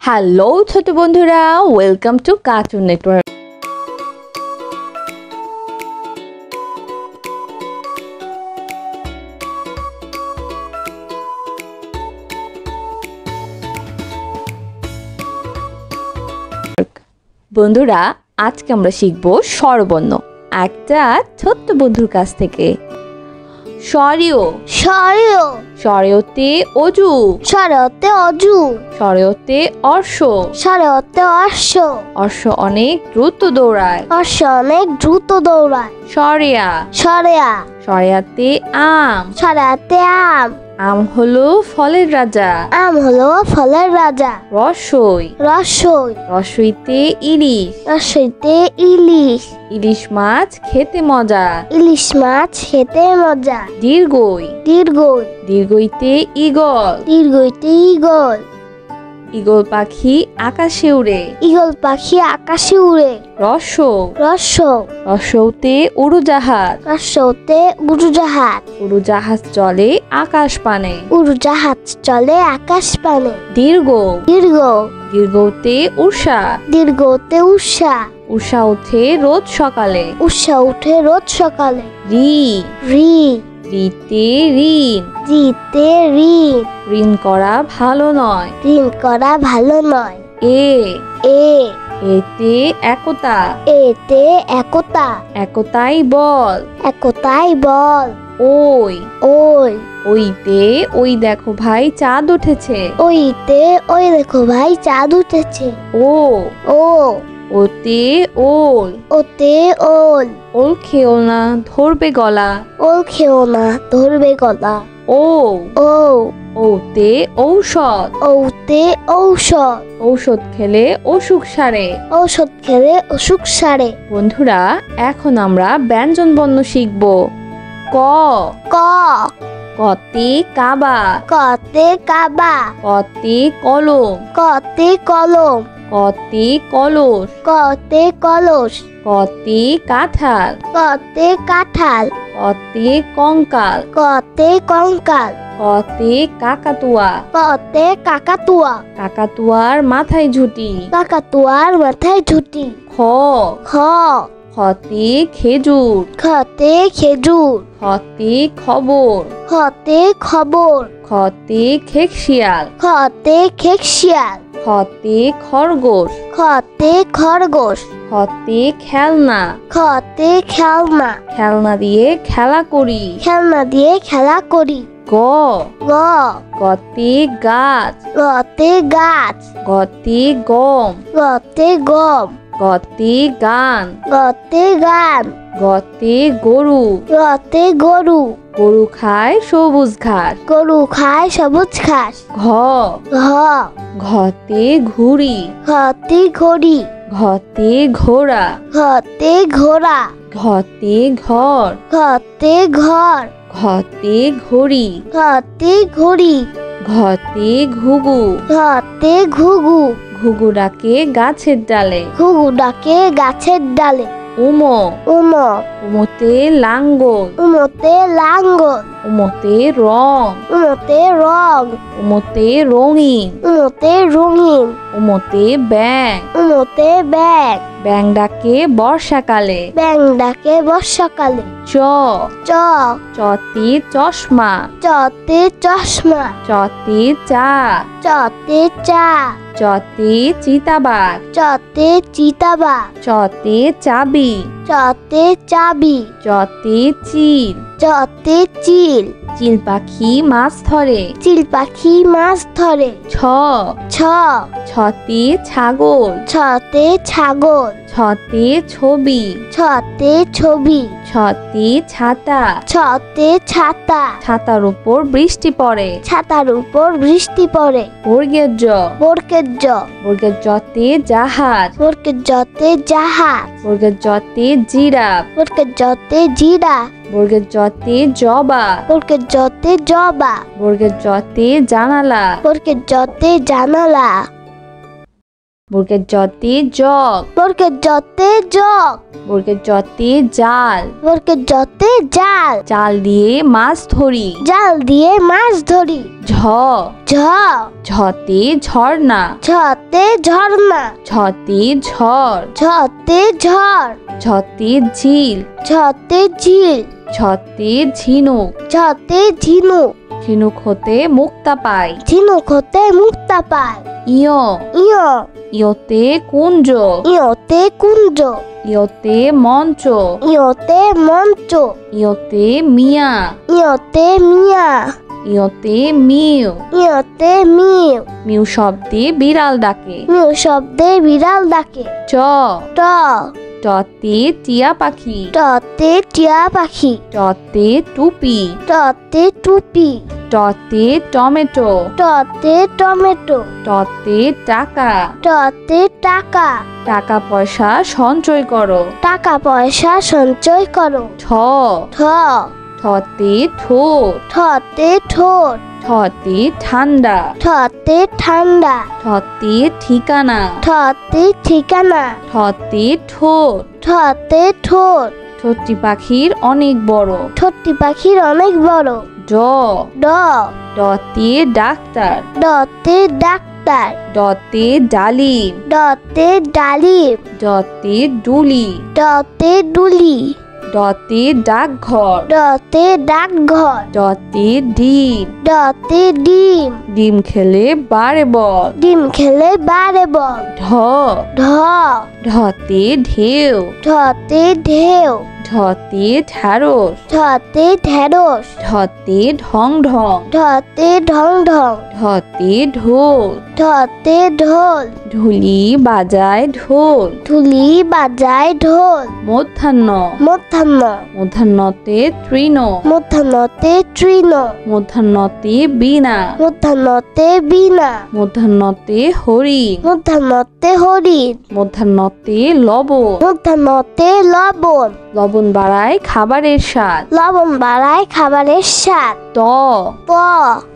Hello ছোট বন্ধুরা, welcome to cartoon network. বন্ধুরা, আজকে আমরা শিখব স্বরবর্ণ একটা ছোট্ট বন্ধুর কাছ থেকে। স্বরীয় স্বরীয় স্বরীয়তে অজু, স্বরতে অজু, স্বরীয়তে অর্শ, স্বরতে অশ্ব, অর্শ অনেক দ্রুত দৌড়ায়। অশ্ব অনেক দ্রুত দৌড়ায়। স্বরেয়া স্বরেয়া স্বরেয়াতে আম, স্বরেয়াতে আম, আম হলো ফলের রাজা। আম হলো ফলের রাজা। রসই রসই রসইতে ইলিশ, রসইতে ইলিশ, ইলিশ মাছ খেতে মজা। ইলিশ মাছ খেতে মজা। দীর্ঘই দীর্ঘই দীর্ঘইতে ঈগল, দীর্ঘইতে ঈগল, ঈগল পাখি আকাশে উড়ে। ঈগল পাখি আকাশে উড়ে। রস রস রসৌতে উড়োজাহাজ, রসতে উড়োজাহাজ, উড়োজাহাজ চলে আকাশ পানে। উড়োজাহাজ চলে আকাশ পানে। দীর্ঘ দীর্ঘ দীর্ঘতে উষা, দীর্ঘতে উষা, উষা ওঠে রোজ সকালে। উষা উঠে রোজ সকালে। রি রি রিতে ঋণ, জিতে ঋণ, ঋণ করা ভালো নয়। ঋণ করা ভালো নয়। এ এ এতে একতা, এতে একতা, একতাই বল। একতাই বল। ওই ওই ওইতে ওই দেখো ভাই চাঁদ উঠেছে। ওইতে ওই দেখো ভাই চাঁদ উঠেছে। ও ও ওতে ওল, ওতে ওল, ওল খেও না ধরবে গলা। ওল খেও না ধরবে গলা। ও ও ওতে ঔষধ, ওতে ঔষধ, ঔষধ খেলে অসুখ সারে। ঔষধ খেলে অসুখ সারে। বন্ধুরা, এখন আমরা ব্যঞ্জন বর্ণ শিখব। ক ক কতে কাবা, কতে কাবা, কতে কলম, কতে কলম, কতে কলস, কতে কলস, কতে কাঁঠাল, কতে কাঁঠাল, কতে কঙ্কাল, কতে কঙ্কাল, কতে কাকাতুয়া, কতে কাকাতুয়া, কাকাতুয়ার মাথায় ঝুঁটি। কাকাতুয়ার মাথায় ঝুঁটি। খ খ খতে খেজুর, খতে খেজুর, খতে খবর, খতে খবর, খতে খেকশিয়াল, খতে খেকশিয়াল, খতে খরগোশ, খতে খরগোশ, খতে খেলনা, খতে খেলনা, খেলনা দিয়ে খেলা করি। খেলনা দিয়ে খেলা করি। গ গ গতে গাছ, গতে গাছ, গতে গম, গতে গম, গতে গান, গতে গান, গতে গরু, গতে গরু, গরু খায় সবুজ ঘাস। গরু খায় সবুজ ঘাস। ঘ ঘ ঘতে ঘুড়ি, ঘতে ঘড়ি, ঘতে ঘোড়া, ঘতে ঘোড়া, ঘতে ঘর, ঘতে ঘর, ঘতে ঘড়ি, ঘতে ঘড়ি, ঘতে ঘুঘু, ঘতে ঘুঘু, ঘুঘু ডাকে গাছের ডালে। ঘুঘু ডাকে গাছের ডালে। উমো উম উমোতে লাঙ্গল, উমতে লাঙ্গল, উমোতে রং, উমতে রং, উমোতে রঙিন, উমতে রঙিন, উমোতে ব্যাং, উমতে ব্যাগ, ব্যাং ডাকে বর্ষাকালে। ব্যাং ডাকে বর্ষাকালে। চ চ চতে চশমা, চতে চশমা, চতে চা, চতে চা, চতে চিতাবাঘ, চতে চিতাবাঘ, চতে চাবি, চতে চাবি, চতে চিল, চতে চিল, চিল পাখি মাছ ধরে। চিল পাখি মাছ ধরে। ছ ছ ছতে ছাগল, ছতে ছাগল, ছতে ছবি, ছতে ছবি, ছতে ছাতা, ছতে ছাতা, ছাতার উপর বৃষ্টি পড়ে। ছাতার উপর বৃষ্টি পড়ে। বর্গের জ বর্গের জ বর্গের জতে জাহাজ, বর্গের জতে জাহাজ, বর্গের জতে জিরাফ, বর্গের জতে জিরা, বর্গের জতে জবা, বর্গের জতে জবা, বর্গের জতে জানালা। বর্গের জতে জানালা। বর্গের জতে জগ। বর্গের জতে জগ। বর্গের জতে জাল। বর্গের জতে জাল। জাল দিয়ে মাছ ধরি। জাল দিয়ে মাছ ধরি। ঝ। ঝ। ঝতে ঝর্ণা। ঝতে ঝর্ণা। ঝতে ঝড়। ঝতে ঝড়। ঝতে ঝিল। ঝতে ঝিল। ঝতে ঝিনুক। ঝতে ঝিনুক। ঝিনুক হতে মুক্তা পাই। ঝিনুক হতে মুক্তা পায়। ইয়। ইয়। ইয়তে কুঞ্জ। ইয়তে কুঞ্জ। ইয়তে মঞ্চ। ইয়তে মঞ্চ। ইয়তে মিয়া। ইয়তে মিয়া। ইয়তে মিউ। ইয়তে মিউ। মিউ শব্দে বিড়াল ডাকে। মিউ শব্দে বিড়াল ডাকে। ট। ট। টতে টিয়া পাখি। টতে টিয়া পাখি। টতে টুপি। টতে টুপি। টতে টমেটো। টতে টমেটো। টতে টাকা। টতে টাকা। টাকা পয়সা সঞ্চয় করো। টাকা পয়সা সঞ্চয় করো। ঠ। ঠ। ঠতে ঠোঁট। ঠতে ঠোঁট। ঠতে ঠান্ডা। ঠতে ঠান্ডা। ঠতে ঠিকানা। ঠতে ঠিকানা। ঠতে ঠোঁট। ঠতে ঠোঁট। ঠোঁটটি পাখির অনেক বড়। ঠোঁটটি পাখির অনেক বড়। ড। ড। ডতে ডাক্তার। ডতে ডাক্তার। ডতে ডালিম। ডতে ডালিম। ডতে ডুলি। ডতে ডুলি। ডতে ডাকঘর। ডতে ডাকঘর। ডতে ডিম। ডতে ডিম। ডিম খেলে বারে বল। ডিম খেলে বারে বল। ঢ। ঢ। ঢতে ঢেউ। ঢতে ঢেউ। ঢতে ঢ্যাঁড়স। ঢতে ঢেঁড়স। ঢতে ঢং ঢং। ঢতে ঢং ঢং। ঢতে ঢোল। ঢতে ঢোল। ঢুলি বাজায় ঢোল। ঢুলি বাজায় ঢোল। মধ্যাহ্ন। মধ্যাহ্ন। মধ্যাহ্নতে তৃণ। মধ্যাহ্নতে তৃণ। মধ্যাহ্নতে বীণা। মধ্যাহ্নতে বীণা। মধ্যাহ্নতে হরিণ। মধ্যাহ্নতে হরিণ। মধ্যাহ্নতে লবণ। মধ্যাহ্নতে লবণ। লবণ বাড়ায় খাবারের স্বাদ। লবণ বাড়ায় খাবারের স্বাদ। ত। ত।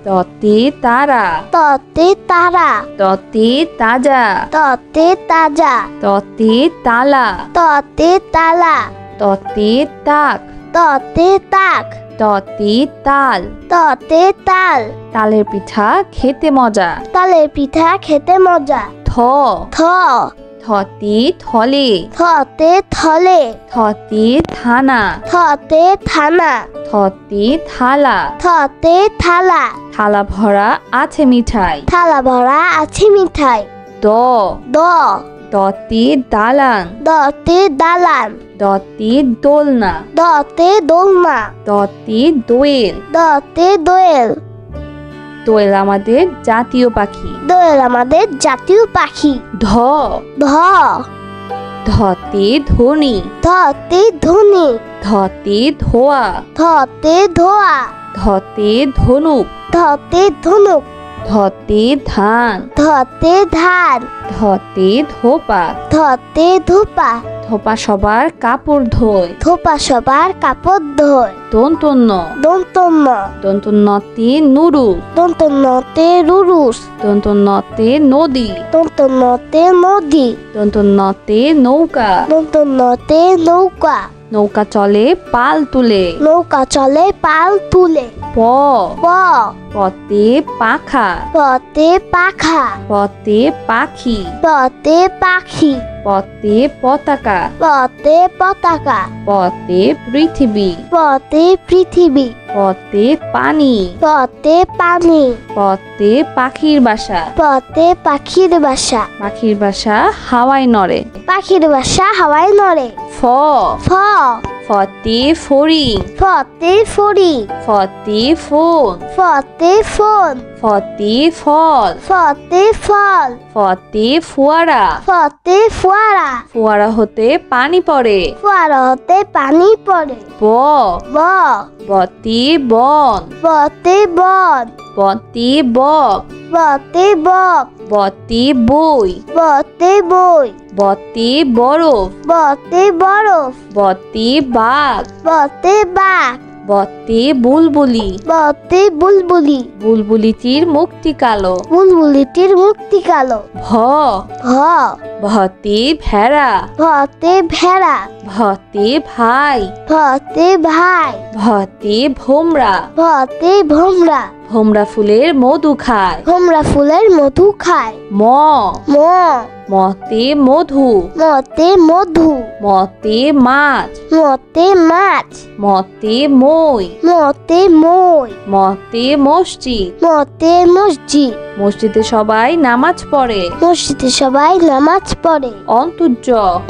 ততে তারা। ততে তারা। ততে তাজা। ততে তাজা। ততে তালা। ততে তালা। ততে তাক। ততে তাক। ততে তাল। ততে তাল। তালের পিঠা খেতে মজা। তালের পিঠা খেতে মজা। থ। থ। থতে থলে। থতে থলে। থতে থানা। থতে থানা। থতে থালা। থতে থালা। থালা ভরা আছে মিঠাই। থালা ভরা আছে মিঠাই। দ। দ। দতে দালান। দতে দালান। দতে দোলনা। দতে দোলনা। দতে দোয়েল। দতে দোয়েল। দোয়েল আমাদের জাতীয় পাখি। দোয়েল আমাদের জাতীয় পাখি। ধ। ধ। ধতে ধনী। ধতে ধনী। ধতে ধোয়া। ধতে ধোয়া। ধতে ধনুক। ধতে ধনুক। ধতে ধান। ধতে ধান। ধতে ধোপা। ধতে ধোপা। ধোপা সবার কাপড় ধোয়। ধোপা সবার কাপড় ধোয়। দন্তন্য। দন্তন্য। দন্তন্যতে নুরু। দন্তন্যতে রুরুস। দন্তন্যতে নদী। দন্তন্যতে নদী। দন্তন্যতে নৌকা। দন্তন্যতে নৌকা। নৌকা চলে পাল তুলে। নৌকা চলে পাল তুলে। প। প। পতে পাখা। পতে পাখা। পতে পাখি। পতে পাখি। পতে পতাকা। পতে পতাকা। পতে পৃথিবী। পতে পৃথিবী। পতে পানি। পতে পানি। পতে পাখির বাসা। পতে পাখির বাসা। পাখির বাসা হাওয়ায় নড়ে। পাখির বাসা হাওয়ায় নড়ে। ফ। ফ। ফতে ফড়িং। ফতে ফড়ি। ফতে ফোন। ফতে ফোন। ফতে ফল। ফতে ফল। ফতে ফোয়ারা। ফতে ফোয়ারা। ফোয়ারা হতে পানি পড়ে। ফোয়ারা হতে পানি পড়ে। ব। ব। বতে বন। বতে বন। বতে বক। বতে বক। বতে বই। বতে বই। বতে বরফ। বতে বরফ। বতে বাঘ। বতে বাঘ। বতে বুলবুলি, বতে বুলবুলি, বুলবুলিটির মুখটি কালো। বুলবুলিটির মুখটি কালো। ভ, ভ, ভতে ভেড়া, ভতে ভেড়া, ভতে ভাই, ভতে ভাই, ভতে ভোমরা, ভতে ভোমরা, ভোমরা ফুলের মধু খায়। ভোমরা ফুলের মধু খায়। ম, ম, মতে মধু, মতে মধু, মতে মাছ, মতে মাছ, মতে মই, মতে মই, মতে মসজিদ। মতে মসজিদ, মসজিদে সবাই নামাজ পড়ে। মসজিদে সবাই নামাজ পড়ে। অন্তর্য,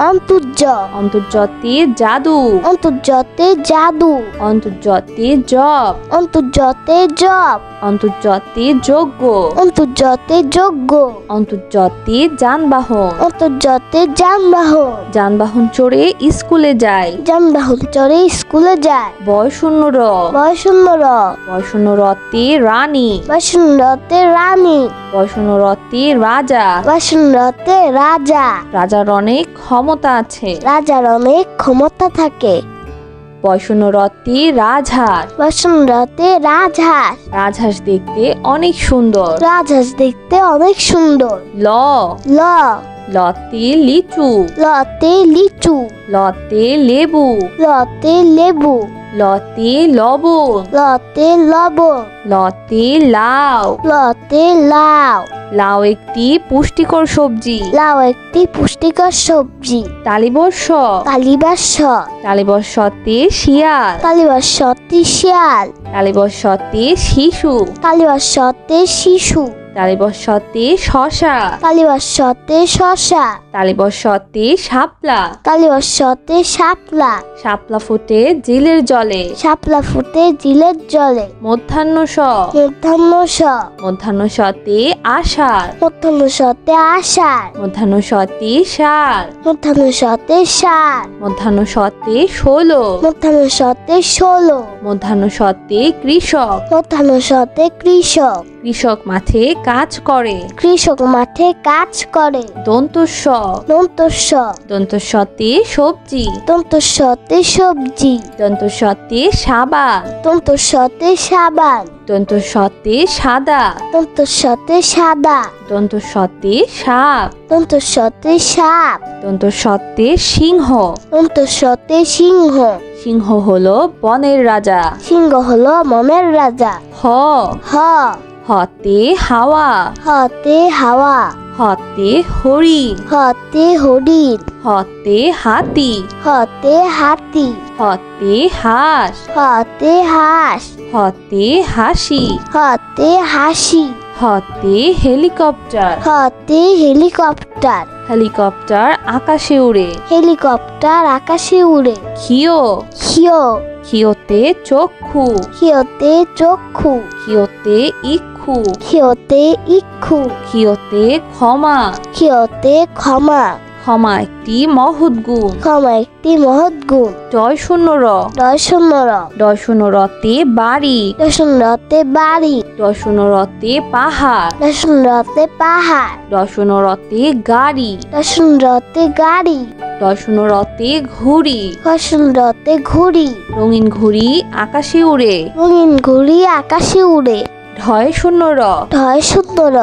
অন্তর্য, অন্তর্জতে জাদু, অন্তর্জতে জাদু, অন্তর্জতে জপ, অন্তর্জতে জপ, অন্তর্জতে যজ্ঞ, অন্তর্জতে যজ্ঞ, অন্তর্জতে যানবাহন, অন্তর্জতে যানবাহন, যানবাহন চড়ে স্কুলে যায়। যানবাহন চড়ে স্কুলে যায়। বয়শূন্য র, বয়শূন্য র, বয়শূন্য রতে রানী, বয়শূন্যতে রানী, বয়শূন্য রতে রাজা। বয়শূন্যতে রাজা, রাজার অনেক ক্ষমতা আছে। রাজার অনেক ক্ষমতা থাকে। বয়শূন্য রতে রাজহাঁস, বয়শূন্যতে রাজহাঁস, রাজহাঁস দেখতে অনেক সুন্দর। রাজহাঁস দেখতে অনেক সুন্দর। ল, ল, লতে লিচু, লতে লিচু, লতে লেবু, লতে লেবু, লতে লবণ, লতে লবণ, লতে লাউ। লতে লাউ, লাউ একটি পুষ্টিকর সবজি। লাউ একটি পুষ্টিকর সবজি। তালিবর্ষ, তালিবাস, তালিবর্ষতে শিয়াল, তালিবাসতে শিয়াল, তালিবর্ষতে শিশু, তালিবাসতে শিশু, তালিবর্ষতে শশা, তালিবাসতে শশা, তালিবর্ষতে শাপলা, তালিবাসতে শাপলা, শাপলা ফুটে জিলের জলে। শাপলা ফুটে জিলের জলে। মধ্যাহ্ন স, মধ্যাহ্ন স, মধ্যাহ্ন সতে আষাঢ়, মধ্যাহ্ন সতে আষাঢ়, মধ্যাহ্ন সতে ষাঁড়, মধ্যাহ্ন সতে ষাঁড়, মধ্যাহ্ন সতে ষোলো, মধ্যাহ্ন সতে 16, মধ্যাহ্ন সতে কৃষক, মধ্যাহ্ন সতে কৃষক, কৃষক মাঠে কাজ করে। কৃষক মাঠে কাজ করে। দন্তস্ব, দন্তস্ব, দন্তস্বতে সবজি, দন্তস্বতে সবজি, দন্তস্বতে সাবান, দন্তস্বতে সাবান, দন্তস্বতে সাদা, দন্তস্বতে সাদা, দন্তস্বতে সাপ, দন্তস্বতে সাপ, দন্তস্বতে সিংহ। দন্তস্বতে সিংহ, সিংহ হলো বনের রাজা। সিংহ হলো মনের রাজা। হ, হ, হতে হাওয়া, হতে হাওয়া, হতে হরিণ, হতে হরিণ, হতে হাতি, হতে হাতি, হতে হাঁস, হতে হাঁস, হতে হাসি, হতে হাসি, হতে হেলিকপ্টার। হতে হেলিকপ্টার, হেলিকপ্টার আকাশে উড়ে। হেলিকপ্টার আকাশে উড়ে। ক্ষিয়, ক্ষিয়, ক্ষিয়তে চক্ষু, ক্ষিয়তে চক্ষু, ক্ষিয়তে ইক্ষু, ক্ষিয়তে ইক্ষু, ক্ষিয়তে ক্ষমা। ক্ষিয়তে ক্ষমা, ক্ষমা একটি মহৎ গুণ। ক্ষমা একটি মহৎ গুণ। জয় শূন্য র, দয় শূন্য র, দয় শূন্য রতে বাড়ি, দয় শূন্য রতে বাড়ি, দয় শূন্য রতে পাহাড়, দয় শূন্য রতে পাহাড়, দয় শূন্য রতে গাড়ি, দয় শূন্য রতে গাড়ি, দয় শূন্য রতে ঘুড়ি। দয় শূন্য রতে ঘুড়ি, রঙিন ঘুড়ি আকাশে উড়ে। রঙিন ঘুড়ি আকাশে উড়ে। ঢয় শূন্য র, ঢয় শূন্য র,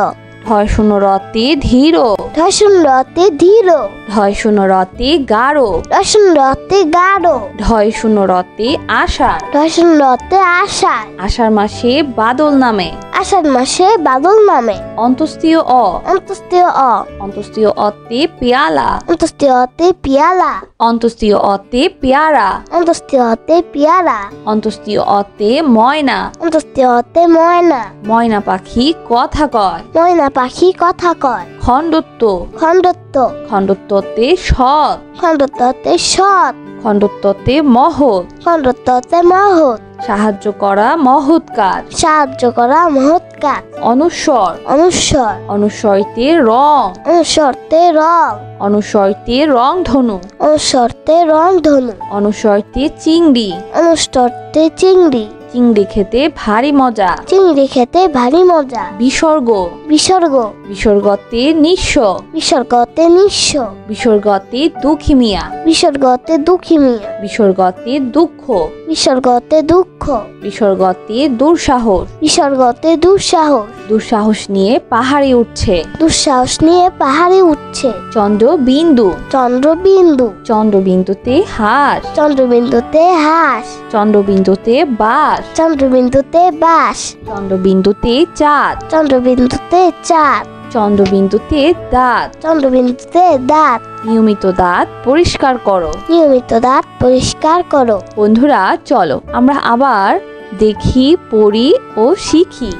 ঢয় শূন্য রতে ধীর, ঢয় শূন্য রতে ধীর, ঢয় শূন্য রতে গাঢ়, ঢয় শূন্য রতে গাঢ়, ঢয় শূন্য রতে আষাঢ়। ঢয় শূন্য রতে আষাঢ়, আষাঢ় মাসে বাদল নামে। আষাঢ় মাসে বাদল নামে। অন্তস্তীয় অ, অন্তস্তীয় অ, অন্তস্তীয় অতে পেয়ালা, অন্তস্তীয় অতে পিয়ালা, অন্তস্তীয় অতে পেয়ারা, অন্তস্তীয় অতে পিয়ারা, অন্তস্তীয় অতে ময়না। অন্তস্তীয় অতে ময়না, ময়না পাখি কথা কয়। ময়না পাখি কথা কয়। খণ্ডত্ব, খণ্ডত্ব, খণ্ডত্বতে সৎ, খণ্ডত্বতে সৎ, খণ্ডত্বতে মহৎ, খণ্ডত্বতে মহৎ, সাহায্য করা মহৎ কাজ। সাহায্য করা মহৎ কাজ। অনুস্বর, অনুস্বর, অনুস্বরিতে রং, অনুস্বরতে রং, অনুস্বরিতে রং ধনু, অনুস্বরতে রং ধনু, অনুস্বরিতে চিংড়ি। অনুস্বরতে চিংড়ি, চিংড়ি খেতে ভারী মজা। চিংড়ি খেতে ভারী মজা। বিসর্গ, বিসর্গ, বিসর্গতে নিঃস্ব, বিসর্গতে নিঃস্ব, বিসর্গতে দুঃখী মিয়া, বিসর্গতে দুঃখী মিয়া, বিসর্গতে দুঃখ, বিসর্গতে দুঃখ, বিসর্গতে দুঃসাহস, বিসর্গতে দুঃসাহস, দুঃসাহস নিয়ে পাহাড়ে উঠছে। দুঃসাহস নিয়ে পাহাড়ে উঠছে। চন্দ্রবিন্দু, চন্দ্রবিন্দু, চন্দ্রবিন্দুতে হাঁস, চন্দ্রবিন্দুতে হাঁস, চন্দ্রবিন্দুতে বাস, চন্দ্রবিন্দুতে বাস, চন্দ্রবিন্দুতে চাঁদ, চন্দ্রবিন্দুতে চাঁদ, চন্দ্রবিন্দুতে দাঁত। চন্দ্রবিন্দুতে দাঁত। নিয়মিত দাঁত পরিষ্কার করো। নিয়মিত দাঁত পরিষ্কার করো। বন্ধুরা চলো আমরা আবার দেখি, পড়ি ও শিখি।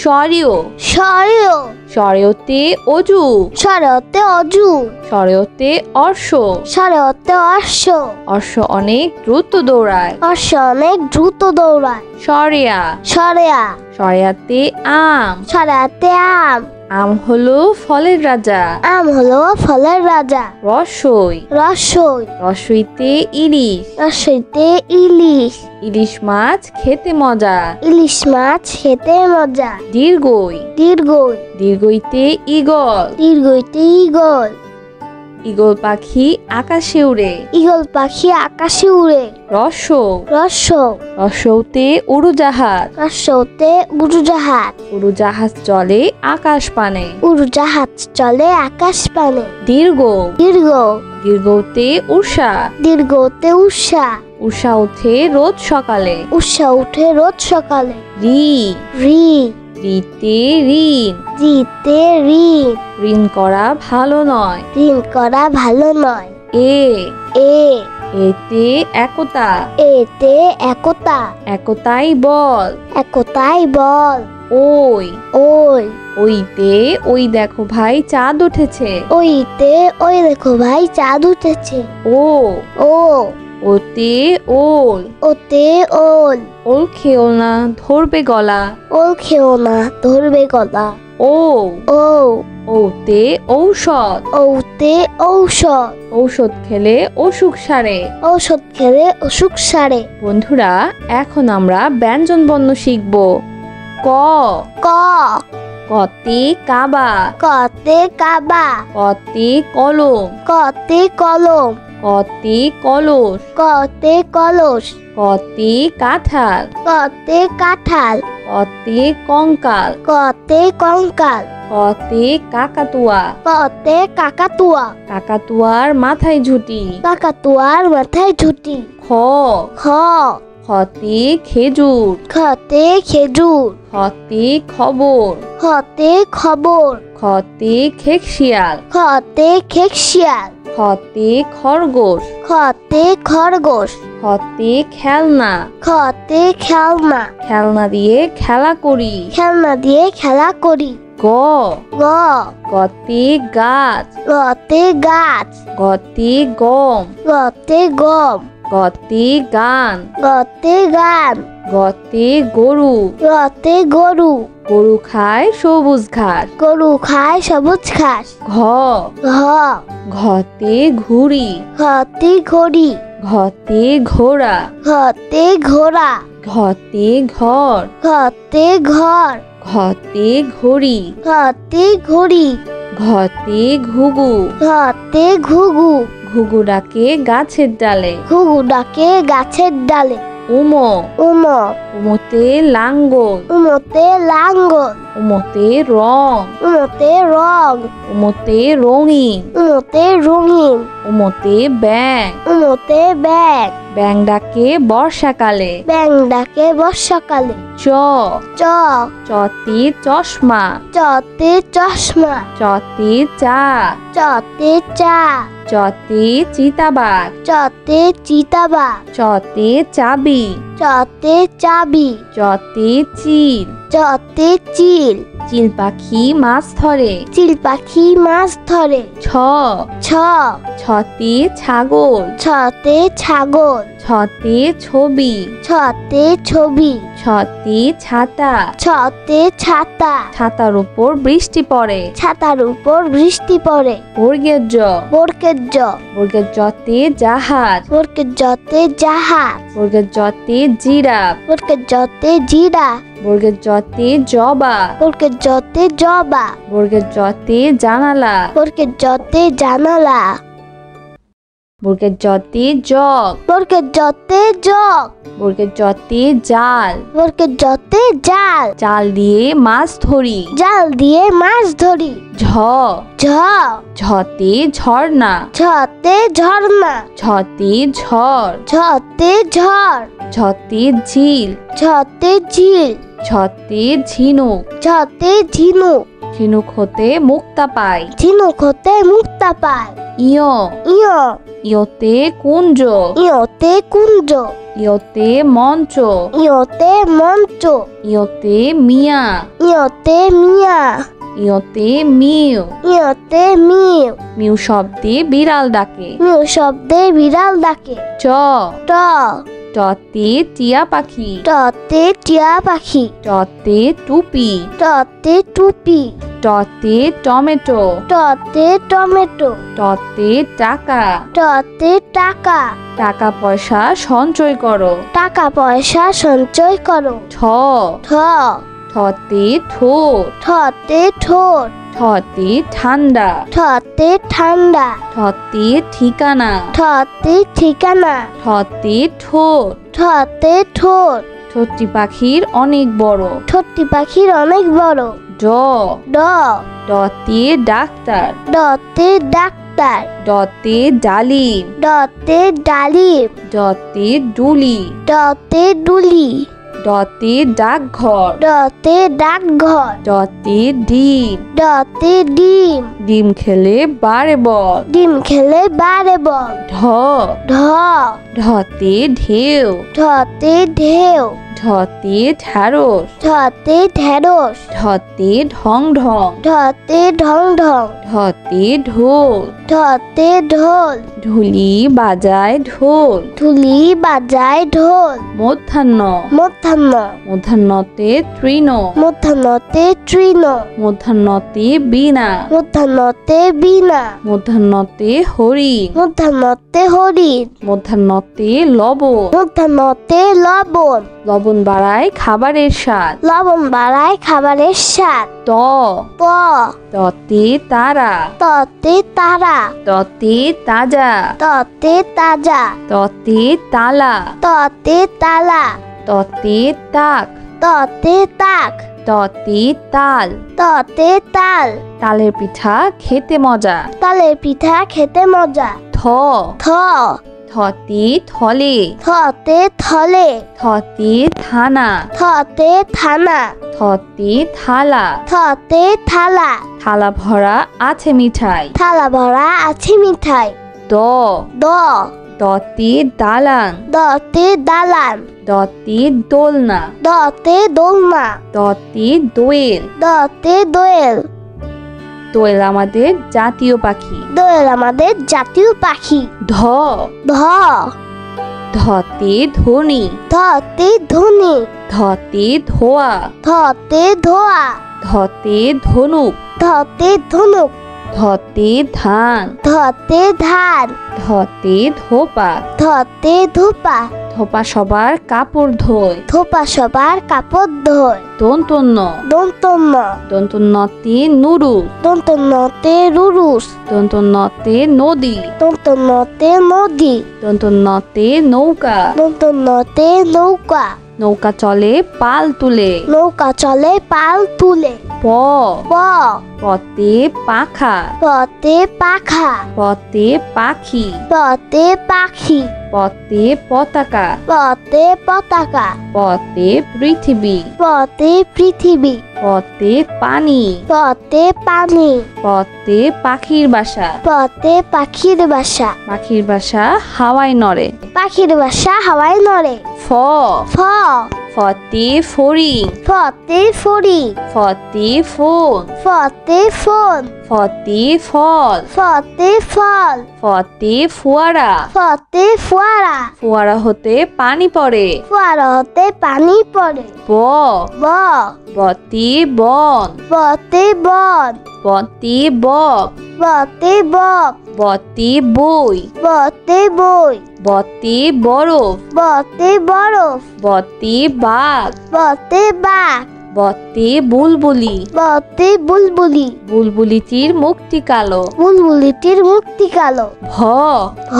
সরেও, সরেও, সরেওতে অজু, সরেওতে অজু, সরেওতে অর্শ, সরেওতে অশ্ব, অশ্ব অনেক দ্রুত দৌড়ায়। অশ্ব অনেক দ্রুত দৌড়ায়। সরেয়া, সরেয়া, সরেয়াতে আম, সরেয়াতে আম, আম হলো ফলের রাজা। আম হলো ফলের রাজা। রসই, রসই, রসইতে ইলিশ, রসইতে ইলিশ, ইলিশ মাছ খেতে মজা। ইলিশ মাছ খেতে মজা। দীর্ঘই, দীর্ঘই, দীর্ঘইতে ঈগল, দীর্ঘইতে ঈগল, ঈগল পাখি আকাশে উড়ে। ঈগল পাখি আকাশে উড়ে। রসৌ, রসৌ, রসৌতে উড়োজাহাজ, রসৌতে উড়োজাহাজ, উড়োজাহাজ চলে আকাশ পানে। উড়োজাহাজ চলে আকাশ পানে। দীর্ঘ, দীর্ঘ, দীর্ঘতে উষা, দীর্ঘতে উষা, উষা ওঠে রোজ সকালে। উষা উঠে রোজ সকালে। রি, রি, রিতে ঋণ, জিতে ঋণ, ঋণ করা ভালো নয়। ঋণ করা ভালো নয়। এ, এ, এতে একতা, এতে একতা, একতাই বল। একতাই বল। ওই, ওই, ওইতে ওই দেখো ভাই চাঁদ উঠেছে। ওইতে ওই দেখো ভাই চাঁদ উঠেছে। ও, ও, ওতে ওল, ওতে ওল, ওল খেও না ধরবে গলা। ওল খেও না ধরবে গলা। ও, ও, ওতে ঔষধ, ওতে ঔষধ, ঔষধ খেলে অসুখ সারে। ঔষধ খেলে অসুখ সারে। বন্ধুরা এখন আমরা ব্যঞ্জন বর্ণ শিখব। ক, ক, কতে কাবা, কতে কাবা, কতে কলম, কতে কলম, কতে কলস, কতে কলস, কতে কাঁঠাল, কতে কাঁঠাল, কতে কঙ্কাল, কতে কঙ্কাল, কতে কাকাতুয়া, কতে কাকাতুয়া, কাকাতুয়ার মাথায় ঝুটি। কাকাতুয়ার মাথায় ঝুটি। খ, খ, খতে খেজুর, খতে খেজুর, খতে খবর, খতে খবর, খতে খেকশিয়াল, খতে খেকশিয়াল, খতে খরগোশ, খতে খরগোশ, খতে খেলনা, খতে খেলনা, খেলনা দিয়ে খেলা করি। খেলনা দিয়ে খেলা করি। গ, গ, গতে গাছ, গতে গাছ, গতে গম, গতে গম, গতে গান, গতে গান, গতে গরু, গতে গরু, গরু খায় সবুজ ঘাস। গরু খায় সবুজ ঘাস। ঘ, ঘ, ঘতে ঘুড়ি, ঘতে ঘড়ি, ঘতে ঘোড়া, ঘতে ঘোড়া, ঘতে ঘর, ঘতে ঘর, ঘতে ঘড়ি, ঘতে ঘড়ি, ঘতে ঘুঘু, ঘতে ঘুঘু, ঘুঘু ডাকে গাছের ডালে। ঘুঘু ডাকে গাছের ডালে। উম, উম, উমতে লাঙ্গল, উমতে লাঙ্গল, উমতে রং, উমতে রং, উমতে রঙিন, উমতে রঙিন, উমতে ব্যাং, উমতে ব্যাগ, ব্যাং ডাকে বর্ষাকালে। ব্যাং ডাকে বর্ষাকালে। চ, চ, চতে চশমা, চতে চশমা, চতে চা, চতে চা, চতে চিতাবাঘ, চতে চিতাবাঘ, চতে চাবি, চতে চাবি, চতে চিল, চতে চিল, চিল পাখি মাছ ধরে। চিল পাখি মাছ ধরে। ছ, ছ, ছতে ছাগল, ছতে ছাগল, ছতে ছবি, ছতে ছবি, ছতে ছাতা, ছতে ছাতা, ছাতার উপর বৃষ্টি পড়ে। ছাতার উপর বৃষ্টি পড়ে। বর্গের জ, বর্গের জ, বর্গের জতে জাহাজ, বর্গের জতে জাহাজ, বর্গের জতে জিরাফ, বর্গের জতে জিরাফ, বর্গের জতে জবা, বর্গের জতে জবা, বর্গের জতে জানালা। বর্গের জতে জানালা। বর্গের জতে জগ। বর্গের জতে জগ। বর্গের জতে জাল। বর্গের জতে জাল। জাল দিয়ে মাছ ধরি। জাল দিয়ে মাছ ধরি। ঝ। ঝ। ঝতে ঝর্ণা। ঝতে ঝর্ণা। ঝতে ঝড়। ঝতে ঝড়। ঝতে ঝিল। ঝতে ঝিল। ঝতে ঝিনুক। ঝতে ঝিনুক। ঝিনুক হতে মুক্তা পাই। ঝিনুক হতে মুক্তা পায়। ইয়। ইয়। ইয়তে কুঞ্জ। ইয়তে কুঞ্জ। ইয়তে মঞ্চ। ইয়তে মঞ্চ। ইয়তে মিয়া। ইয়তে মিয়া। ইয়তে মিউ। ইয়তে মিউ। মিউ শব্দে বিড়াল ডাকে। মিউ শব্দে বিড়াল ডাকে। চ। ট। টতে টিয়া পাখি। টতে টিয়া পাখি। টতে টুপি। টতে টুপি। টতে টমেটো। টতে টমেটো। টতে টাকা। টতে টাকা। টাকা পয়সা সঞ্চয় করো। টাকা পয়সা সঞ্চয় করো। ঠ। ঠ। ঠতে ঠোঁট। ঠতে ঠোঁট। ঠতে ঠান্ডা। ঠতে ঠান্ডা। ঠতে ঠিকানা। ঠতে ঠিকানা। ঠতে ঠোঁট। ঠতে ঠোঁট। ঠোঁটটি পাখির অনেক বড়। ঠোঁটটি পাখির অনেক বড়। ড। ড। ডতে ডাক্তার। ডতে ডাক্তার। ডতে ডালিম। ডতে ডালিম। ডতে ডুলি। ডতে ডুলি। ডতে ডাকঘর। ডতে ডাকঘর। ডতে ডিম। ডতে ডিম। ডিম খেলে বারে বল। ডিম খেলে বারে বল। ঢ। ঢ। ঢতে ঢেউ। ঢতে ঢেউ। ঢতে ঢ্যাঁড়স। ঢতে ঢেঁড়স। ঢতে ঢং ঢং। ঢতে ঢং ঢং। ঢতে ঢোল। ঢতে ঢোল। ঢুলি বাজায় ঢোল। ঢুলি বাজায় ঢোল। মধ্যাহ্ন। মধ্যাহ্ন। মধ্যাহ্নতে তৃণ। মধ্যাহ্নতে তৃণ। মধ্যাহ্নতে বীণা। মধ্যাহ্নতে বীণা। মধ্যাহ্নতে হরিণ। মধ্যাহ্নতে হরিণ। মধ্যাহ্নতে লবণ। মধ্যাহ্নতে লবণ। লবণ বাড়ায় খাবারের স্বাদ। লবণ বাড়ায় খাবারের স্বাদ। ত। ত। ততে তারা। ততে তারা। ততে তাজা। ততে তাজা। ততে তালা। ততে তালা। ততে তাক। ততে তাক। ততে তাল। ততে তাল। তালের পিঠা খেতে মজা। তালের পিঠা খেতে মজা। থ। থ। থতে থলে। থতে থলে। থতে থানা। থতে থানা। থতে থালা। থতে থালা। থালা ভরা আছে মিঠাই। থালা ভরা আছে মিঠাই। দ। দ। দতে দালান। দতে দালান। দতে দোলনা। দতে দোলনা। দতে দোয়েল। দতে দোয়েল। দোয়েল আমাদের জাতীয় পাখি। দোয়েল আমাদের জাতীয় পাখি। ধ। ধ। ধতে ধনী। ধতে ধনী। ধতে ধোয়া। ধতে ধোয়া। ধতে ধনুক। ধতে ধনুক। ধতে ধান। ধতে ধান। ধতে ধোপা। ধতে ধোপা। ধোপা সবার কাপড় ধোয়। ধোপা সবার কাপড় ধোয়। দন্তন্য। দন্তন্য। দন্তন্যতে নুরু। দন্তন্যতে রুরুস। দন্তন্যতে নদী। দন্তন্যতে নদী। দন্তন্যতে নৌকা। দন্তন্যতে নৌকা। নৌকা চলে পাল তুলে। নৌকা চলে পাল তুলে। প। প। পতে পাখা। পতে পাখা। পতে পাখি। পতে পাখি। পতে পতাকা। পতে পতাকা। পতে পৃথিবী। পতে পৃথিবী। পতে পানি। পতে পানি। পতে পাখির বাসা। পতে পাখির বাসা। পাখির বাসা হাওয়ায় নড়ে। পাখির বাসা হাওয়ায় নড়ে। ফ। ফ। ফতে ফড়িং। ফতে ফড়ি। ফতে ফোন। ফতে ফোন। ফতে ফল। ফতে ফল। ফতে ফোয়ারা। ফতে ফোয়ারা। ফোয়ারা হতে পানি পড়ে। ফোয়ারা হতে পানি পড়ে। ব। ব। বতে বন। বতে বন। বতে বক। বতে বক। বতে বই। বতে বই। বতে বরফ। বতে বরফ। বতে বাঘ। বতে বাঘ। বতে বুলবুলি, বতে বুলবুলি, বুলবুলিটির মুখটি কালো। বুলবুলিটির মুখটি কালো। ভ, ভ,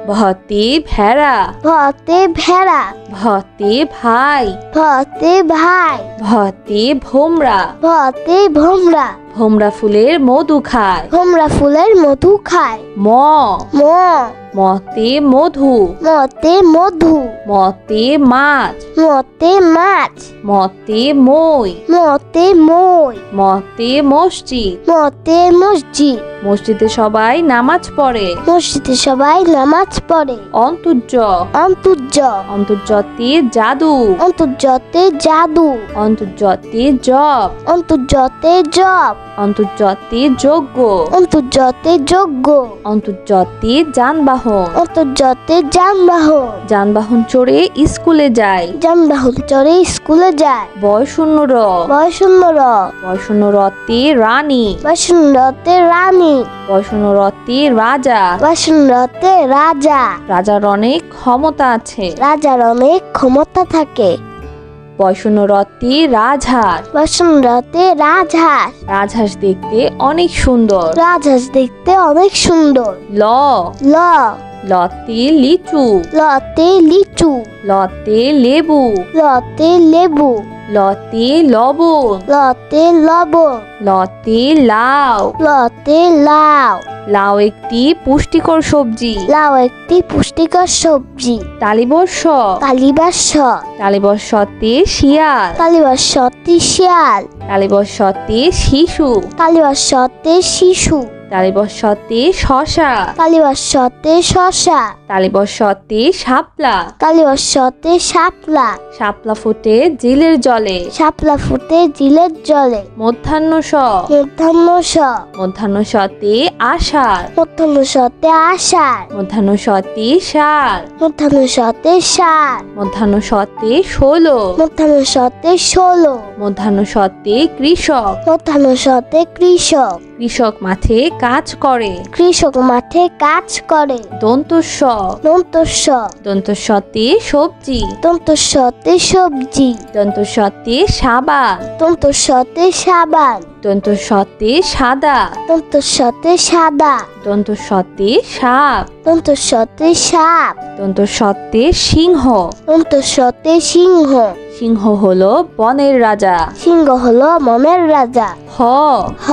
ভতে ভেড়া, ভতে ভেড়া, ভতে ভাই, ভতে ভাই, ভতে ভোমরা, ভতে ভোমরা, ভোমরা ফুলের মধু খায়। ভোমরা ফুলের মধু খায়। ম, ম, মতে মধু, মতে মধু, মতে মাছ, মতে মাছ, মতে মই, মতে মই, মতে মসজিদ। মতে মসজিদ, মসজিদে সবাই নামাজ পড়ে। মসজিদে সবাই নামাজ পড়ে। অন্তর্য, অন্তর্য, অন্তর্জতে জাদু, অন্তর্জতে জাদু, অন্তর্জতে জপ, অন্তর্জতে জপ, অন্তর্জতে যজ্ঞ, অন্তর্জতে যজ্ঞ, অন্তর্জতে যানবাহন, অন্তর্জতে যানবাহন, যানবাহন চড়ে স্কুলে যায়। যানবাহন চড়ে স্কুলে যায়। বয়শূন্য র, বয়শূন্য র, বয়শূন্য রতে রানী, বয়শূন্যতে রানী, বয়শূন্য রতে রাজা। বয়শূন্যতে রাজা। রাজার অনেক ক্ষমতা আছে। রাজার অনেক ক্ষমতা থাকে। বয়শূন্য রতে রাজহাঁস, বয়শূন্যতে রাজহাঁস। রাজহাঁস দেখতে অনেক সুন্দর। রাজহাঁস দেখতে অনেক সুন্দর। ল, ল, লতে লিচু, লতে লিচু, লতে লেবু, লতে লেবু, লতে লবণ, লতে লবণ, লতে লাউ। লতে লাউ। লাউ একটি পুষ্টিকর সবজি। লাউ একটি পুষ্টিকর সবজি। তালিবর্ষ, তালিবাস্য, তালিবর্ষতে শিয়াল, তালিবাস্যতে শিয়াল, তালিবর্ষতে শিশু, তালিবাস্যতে শিশু, তালিবর্ষতে শশা, তালিবাস্যতে শশা, তালিবর্ষতে শাপলা, তালিবাস্যতে শাপলা, শাপলা ফুটে জিলের জলে। শাপলা ফুটে জিলের জলে। মধ্যাহ্ন স, মধ্যাহ্ন স, মধ্যাহ্ন সতে আষাঢ়, মধ্যাহ্ন সতে আষাঢ়, মধ্যাহ্ন সতে ষাঁড়, মধ্যাহ্ন সতে ষাঁড়, মধ্যাহ্ন সতে ষোলো, মধ্যাহ্ন সতে ১৬, মধ্যাহ্ন সতে কৃষক, মধ্যাহ্ন সতে কৃষক, কৃষক মাঠে কাজ করে। কৃষক মাঠে কাজ করে। দন্তস্ব, দন্তস্ব, দন্তস্বতে সবজি, দন্তস্বতে সবজি, দন্তস্বতে সাবান, দন্তস্বতে সাবান, দন্তস্বতে সাদা, দন্তস্বতে সাদা, দন্তস্বতে সাপ, দন্তস্বতে সাপ, দন্তস্বতে সিংহ। দন্তস্বতে সিংহ। সিংহ হলো বনের রাজা। সিংহ হলো মনের রাজা। হ, হ,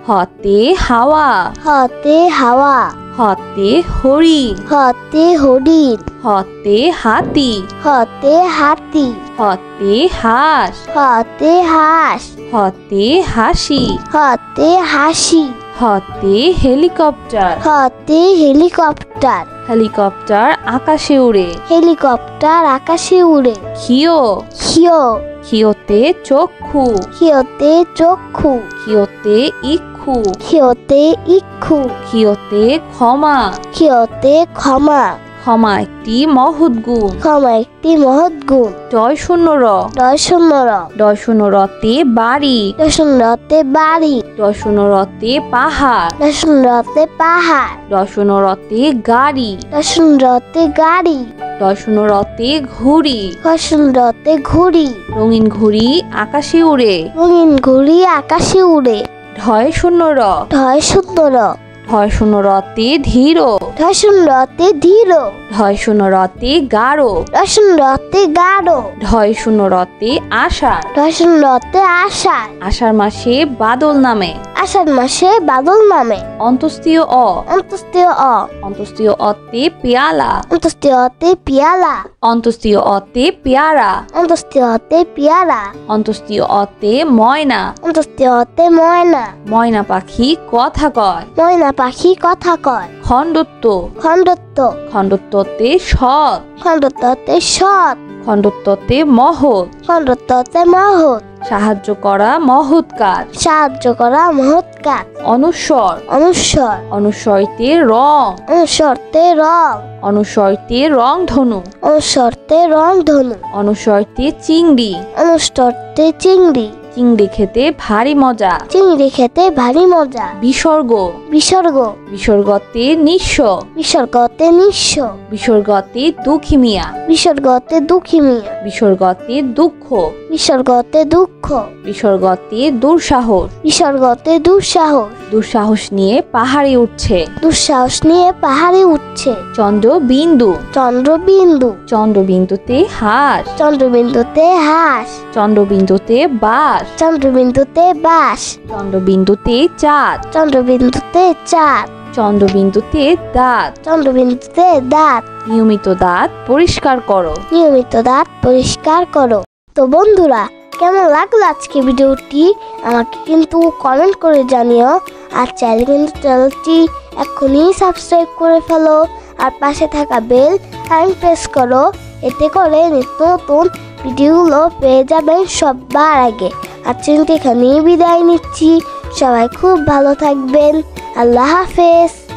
হতে হাওয়া, হতে হাওয়া, হতে হরিণ, হতে হরিণ, হতে হাতি, হতে হাতি, হতে হাঁস, হতে হাঁস, হতে হাসি, হতে হাসি, হতে হেলিকপ্টার, হতে হেলিকপ্টার, হেলিকপ্টার আকাশে উড়ে। হেলিকপ্টার আকাশে উড়ে। ক্ষিয়, ক্ষিয়, ক্ষিয়তে চক্ষু, ক্ষিয়তে চক্ষু, ক্ষিয়তে ইক্ষু, ক্ষিয়তে ইক্ষু, ক্ষিয়তে ক্ষমা। ক্ষিয়তে ক্ষমা। ক্ষমা একটি মহৎ গুণ। ক্ষমা একটি মহৎ গুণ। ডয় শূন্য র, ডয় শূন্য র, ডয় শূন্য রতে বাড়ি, ডয় শূন্য রতে বাড়ি, ডয় শূন্য রতে পাহাড়, ডয় শূন্য রতে পাহাড়, ডয় শূন্য রতে গাড়ি, ডয় শূন্য রতে গাড়ি, ডয় শূন্য রতে ঘুড়ি, ডয় শূন্য রতে ঘুড়ি, রঙিন ঘুড়ি আকাশে উড়ে। রঙিন ঘুড়ি আকাশে উড়ে। ঢয় শূন্য র, ঢয় শূন্য র, ঢয় শূন্য রতে ধীর, ঢয় শূন্য রতে ধীর, ঢয় শূন্য রতে গাঢ়, ঢয় শূন্য রতে গাঢ়, ঢয় শূন্য রতে আষাঢ়। ঢয় শূন্য রতে আষাঢ়। আষাঢ় মাসে বাদল নামে। আষাঢ় মাসে বাদল নামে। অন্তস্তীয় অ, অন্তস্তীয় অ, অন্তস্তীয় অতে পেয়ালা, অন্তস্তীয় অতে পিয়ালা, অন্তস্তীয় অতে পেয়ারা, অন্তস্তীয় অতে পিয়ারা, অন্তস্তীয় অতে ময়না, অন্তস্তীয় অতে ময়না, ময়না পাখি কথা কয়। ময়না পাখি কথা কয়। খণ্ডত্ব, খণ্ডত্ব, খণ্ডত্বতে সৎ, খণ্ডত্বতে সৎ, খণ্ডত্বতে মহৎ, খণ্ডত্বতে মহৎ, সাহায্য করা মহৎ কাজ। সাহায্য করা মহৎ কাজ। অনুস্বর, অনুস্বর, অনুস্বরতে রং, অনুস্বরতে রং, অনুস্বরতে রংধনু, অনুস্বরতে রংধনু, অনুস্বরতে চিংড়ি, অনুস্বরতে চিংড়ি, চিংড়ি খেতে ভারী মজা। চিংড়ি খেতে ভারী মজা। বিসর্গ, বিসর্গ, বিসর্গতে নিঃস্ব, বিসর্গতে নিঃস্ব, বিসর্গতে দুঃখী মিয়া, বিসর্গতে দুঃখী মিয়া, বিসর্গতে দুঃখ, বিসর্গতে দুঃখ, বিসর্গতে দুঃসাহস, বিসর্গতে দুঃসাহস, দুঃসাহস নিয়ে পাহাড়ে উঠছে। দুঃসাহস নিয়ে পাহাড়ে উঠছে। চন্দ্রবিন্দু, চন্দ্রবিন্দু, চন্দ্রবিন্দুতে হাঁস, চন্দ্রবিন্দুতে হাঁস, চন্দ্রবিন্দুতে বাস, চন্দ্রবিন্দুতে বাস, চন্দ্রবিন্দুতে চাঁদ, চন্দ্রবিন্দুতে চাঁদ, চন্দ্রবিন্দুতে দাঁত। চন্দ্রবিন্দুতে দাঁত। নিয়মিত দাঁত পরিষ্কার করো। নিয়মিত দাঁত পরিষ্কার করো। তো বন্ধুরা, কেমন লাগলো আজকে ভিডিওটি আমাকে কিন্তু কমেন্ট করে জানিও। আর চাইলে কিন্তু চ্যানেলটি এখনই সাবস্ক্রাইব করে ফেলো আর পাশে থাকা বেল আইকন প্রেস করো। এতে করে নিত্য নতুন ভিডিওগুলো পেয়ে যাবেন সবার আগে। আর চ্যানেলটি এখানেই বিদায় নিচ্ছি। সবাই খুব ভালো থাকবেন। আল্লাহ হাফেজ।